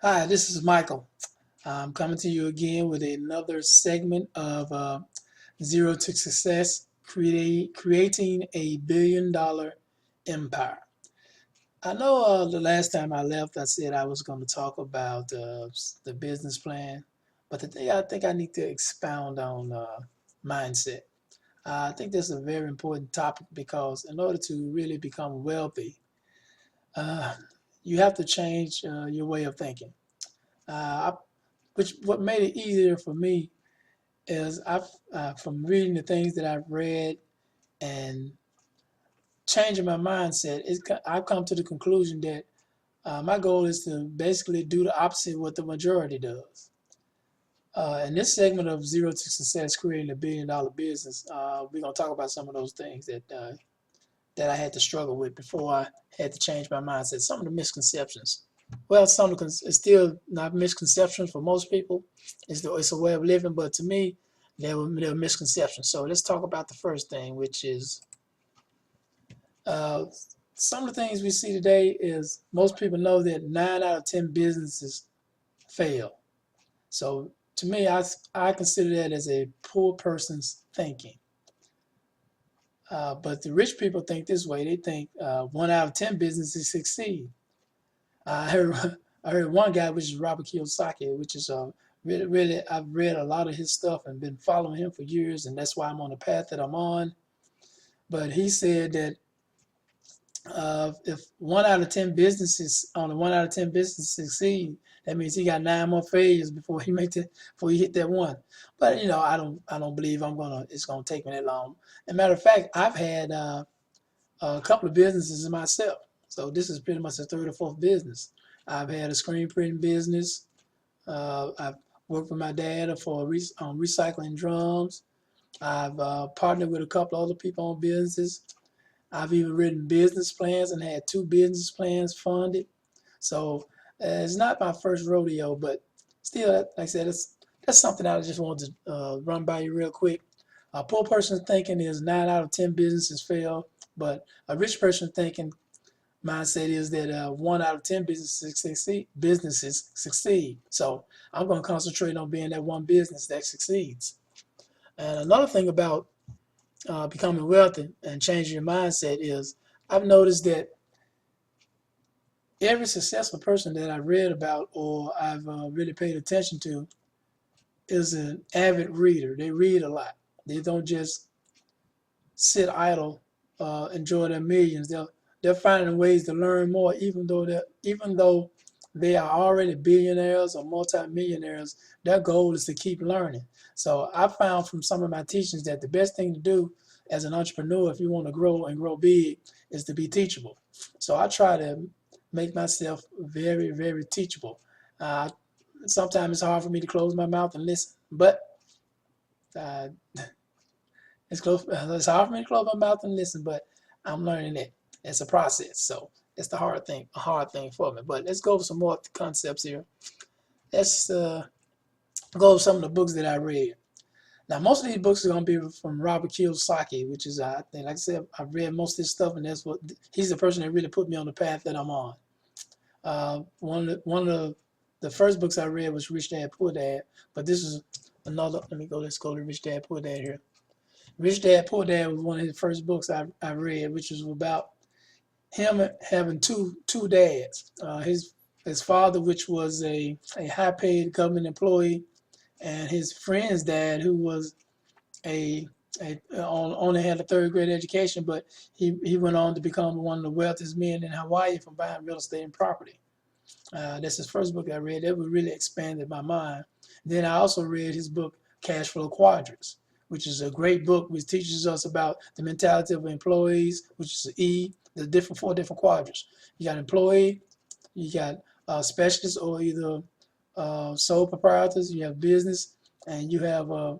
Hi, this is Michael. I'm coming to you again with another segment of Zero to Success, creating a $1 billion empire. I know the last time I left, I said I was going to talk about the business plan, but today I think I need to expound on mindset. I think this is a very important topic because in order to really become wealthy, uh, you have to change your way of thinking. Which what made it easier for me is I've from reading the things that I've read and changing my mindset. I've come to the conclusion that my goal is to basically do the opposite of what the majority does. In this segment of Zero to Success, creating a $1 billion business, we're gonna talk about some of those things that I had to struggle with before I had to change my mindset. Some of the misconceptions. Well, it's still not misconceptions for most people. It's a way of living, but to me, there were misconceptions. So let's talk about the first thing, which is uh, some of the things we see today is most people know that 9 out of 10 businesses fail. So to me, I consider that as a poor person's thinking. But the rich people think this way. They think 1 out of 10 businesses succeed. I heard I heard one guy, which is Robert Kiyosaki, which is really I've read a lot of his stuff and been following him for years, and that's why I'm on the path that I'm on. But he said that if 1 out of 10 businesses succeed, that means he got 9 more failures before he hit that one. But I don't believe it's gonna take me that long. As a matter of fact, I've had a couple of businesses myself. So this is pretty much the third or fourth business. I've had a screen printing business. I've worked with my dad for recycling drums. I've partnered with a couple other people on businesses. I've even written business plans and had 2 business plans funded. So it's not my first rodeo, but still, like I said, that's something I just wanted to run by you real quick. A poor person thinking is 9 out of 10 businesses fail, but a rich person thinking mindset is that 1 out of 10 businesses succeed. So I'm going to concentrate on being that one business that succeeds. And another thing about becoming wealthy and changing your mindset is I've noticed that every successful person that I read about or I've really paid attention to is an avid reader. They read a lot. They don't just sit idle, enjoy their millions. They're finding ways to learn more, even though they are already billionaires or multimillionaires. Their goal is to keep learning. So I found from some of my teachings that the best thing to do as an entrepreneur, if you want to grow and grow big, is to be teachable. So I try to make myself very, very teachable. Uh, Sometimes it's hard for me to close my mouth and listen, but uh, it's hard for me to close my mouth and listen, but I'm learning it. It's a process, so it's a hard thing for me. But let's go over some more concepts here. Let's go over some of the books that I read. Now, most of these books are going to be from Robert Kiyosaki, which is, I think, like I said, I've read most of his stuff, and he's the person that really put me on the path that I'm on. One of the first books I read was Rich Dad Poor Dad, but this is another. Let's go to Rich Dad Poor Dad here. Rich Dad Poor Dad was one of his first books I read, which was about him having two dads. His father, which was a high paid government employee, and his friend's dad, who was only had a third grade education, but he went on to become one of the wealthiest men in Hawaii from buying real estate and property. That's his first book I read. That really expanded my mind. Then I also read his book Cash Flow Quadrants, which is a great book which teaches us about the mentality of employees, which is the 4 different quadrants. You got employee, you got specialists or either sole proprietors, you have business, and you have the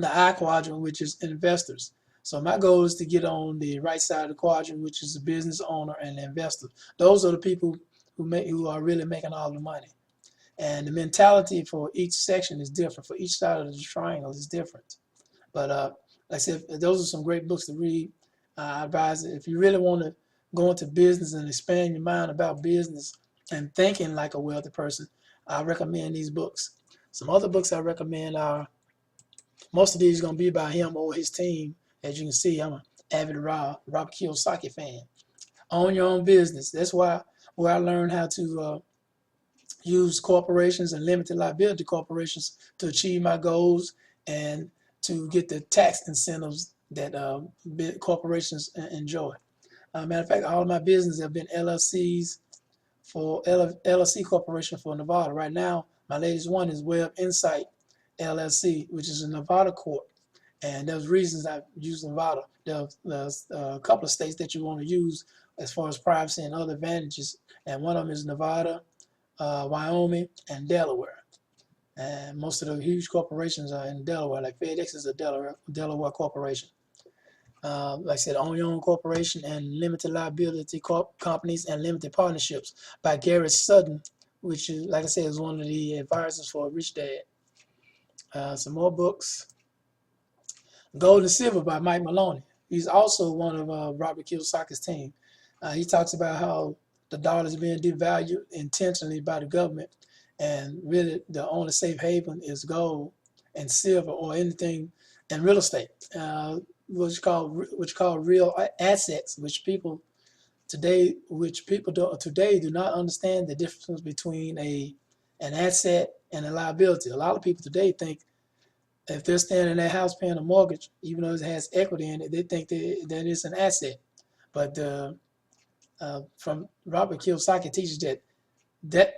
I quadrant, which is investors. So my goal is to get on the right side of the quadrant, which is the business owner and the investor. Those are the people who are really making all the money. And the mentality for each section is different. For each side of the triangle is different. But like I said, those are some great books to read. I advise that if you really want to go into business and expand your mind about business, and thinking like a wealthy person, I recommend these books. Some other books I recommend are, most of these are going to be by him or his team. As you can see, I'm an avid Robert Kiyosaki fan. Own your own business. That's where I learned how to use corporations and limited liability corporations to achieve my goals and to get the tax incentives that big corporations enjoy. Matter of fact, all of my businesses have been LLCs for LLC Corporation for Nevada. Right now, my latest one is Web Insight LLC, which is a Nevada court. And there's reasons I use Nevada. There's a couple of states that you want to use as far as privacy and other advantages. And one of them is Nevada, Wyoming, and Delaware. And most of the huge corporations are in Delaware, like FedEx is a Delaware corporation. Like I said, Own Your Own Corporation and Limited Liability Companies and Limited Partnerships by Garrett Sutton, which is, like I said, is one of the advisors for Rich Dad. Some more books. Gold and Silver by Mike Maloney. He's also one of Robert Kiyosaki's team. He talks about how the dollar is being devalued intentionally by the government, and really the only safe haven is gold and silver or anything in real estate, which called real assets, which people today do not understand the difference between an asset and a liability. A lot of people today think if they're staying in their house paying a mortgage, even though it has equity in it, they think that it's an asset. But from Robert Kiyosaki teaches that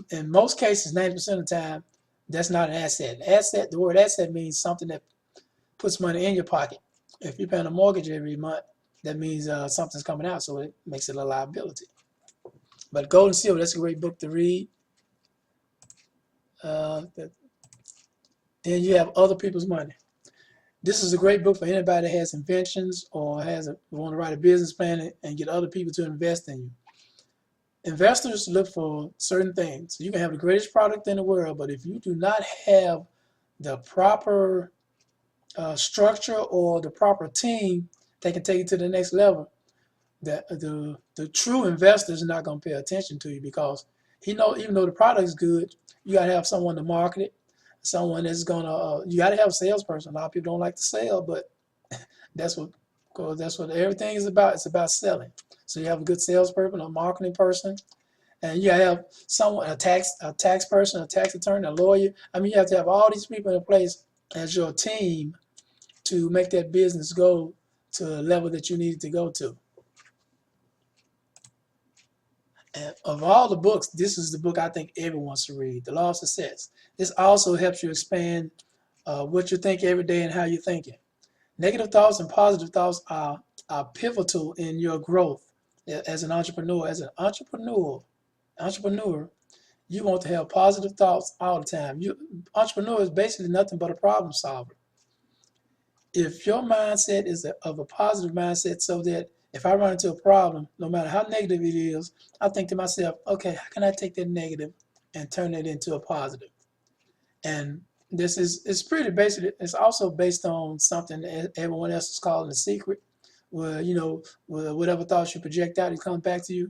in most cases, 90% of the time, that's not an asset. Asset, the word asset means something that puts money in your pocket. If you're paying a mortgage every month, that means something's coming out, so it makes it a liability. But Gold and Silver, that's a great book to read. Then you have Other People's Money. This is a great book for anybody that has inventions or want to write a business plan and get other people to invest in you. Investors look for certain things. You can have the greatest product in the world, but if you do not have the proper structure or the proper team that can take it to the next level, the true investor is not going to pay attention to you, because even though the product is good, you got to have someone to market it. Someone that's gonna, you gotta have a salesperson. A lot of people don't like to sell, but that's what everything is about. It's about selling. So you have a good salesperson, a marketing person, and you have someone, a tax person, a tax attorney, a lawyer. I mean, you have to have all these people in place as your team to make that business go to the level that you need it to go to. And of all the books, this is the book I think everyone should read, The Law of Success. This also helps you expand what you think every day and how you're thinking. Negative thoughts and positive thoughts are pivotal in your growth as an entrepreneur. As an entrepreneur, you want to have positive thoughts all the time. Entrepreneur is basically nothing but a problem solver. If your mindset is of a positive mindset, so that if I run into a problem, no matter how negative it is, I think to myself, okay, how can I take that negative and turn it into a positive? And it's pretty basic. It's also based on something that everyone else is calling the secret, where whatever thoughts you project out, it comes back to you.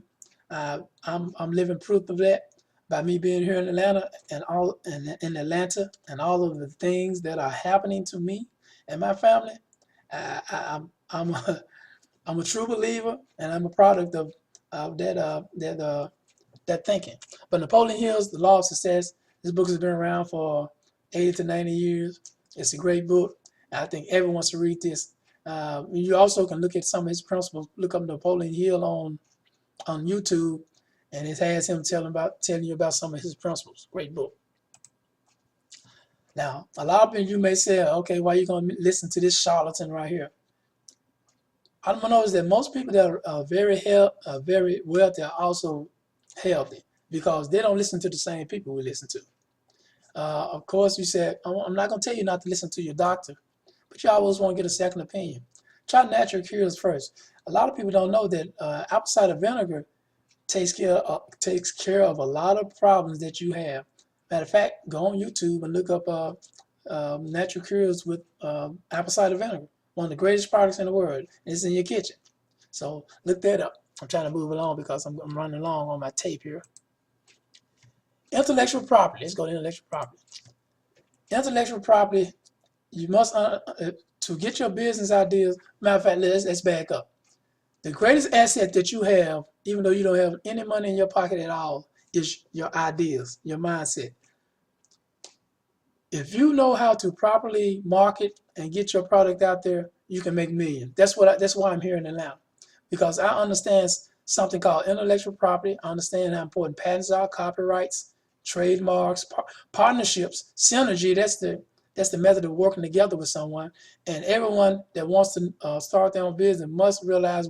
I'm living proof of that by me being here in Atlanta and all of the things that are happening to me and my family. I'm a true believer, and I'm a product of that thinking. But Napoleon Hill's The Law of Success, this book has been around for 80 to 90 years. It's a great book. I think everyone should read this. You also can look at some of his principles. Look up Napoleon Hill on YouTube, and it has him telling you about some of his principles. Great book. Now, a lot of you may say, okay, why are you going to listen to this charlatan right here? I don't know is that most people that are very wealthy are also healthy, because they don't listen to the same people we listen to. Of course, you said, I'm not going to tell you not to listen to your doctor, but you always want to get a second opinion. Try natural cures first. A lot of people don't know that apple cider vinegar takes care of a lot of problems that you have. Matter of fact, go on YouTube and look up natural cures with apple cider vinegar. One of the greatest products in the world. It's in your kitchen. So look that up. I'm trying to move along because I'm running along on my tape here. Intellectual property. Let's go to intellectual property. Intellectual property, you must, to get your business ideas, matter of fact, let's back up. The greatest asset that you have, even though you don't have any money in your pocket at all, is your ideas, your mindset. If you know how to properly market and get your product out there, you can make millions. That's why I'm here in Atlanta, because I understand something called intellectual property. I understand how important patents are, copyrights, trademarks, partnerships, synergy. That's the method of working together with someone. And everyone that wants to start their own business must realize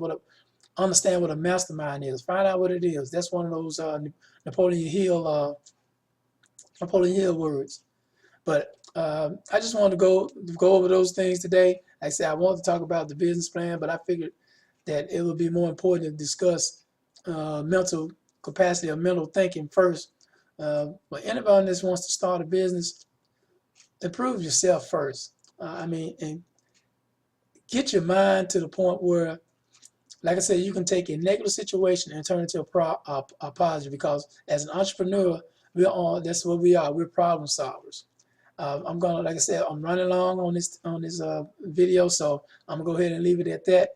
understand what a mastermind is. Find out what it is. That's one of those Napoleon Hill words. But I just wanted to go over those things today. Like I said, I wanted to talk about the business plan, but I figured that it would be more important to discuss mental capacity or mental thinking first. But anybody that wants to start a business, improve yourself first. And get your mind to the point where, like I said, you can take a negative situation and turn it into a positive. Because as an entrepreneur, that's what we are. We're problem solvers. Like I said, I'm running long on this video, so I'm gonna go ahead and leave it at that.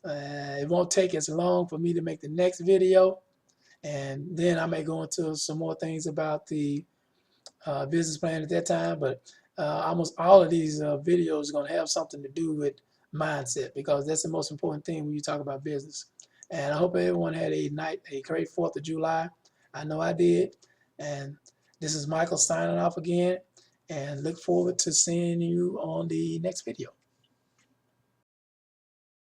It won't take as long for me to make the next video, and then I may go into some more things about the business plan at that time. But almost all of these videos are gonna have something to do with mindset, because that's the most important thing when you talk about business. And I hope everyone had a great 4th of July. I know I did. And this is Michael signing off again, and look forward to seeing you on the next video.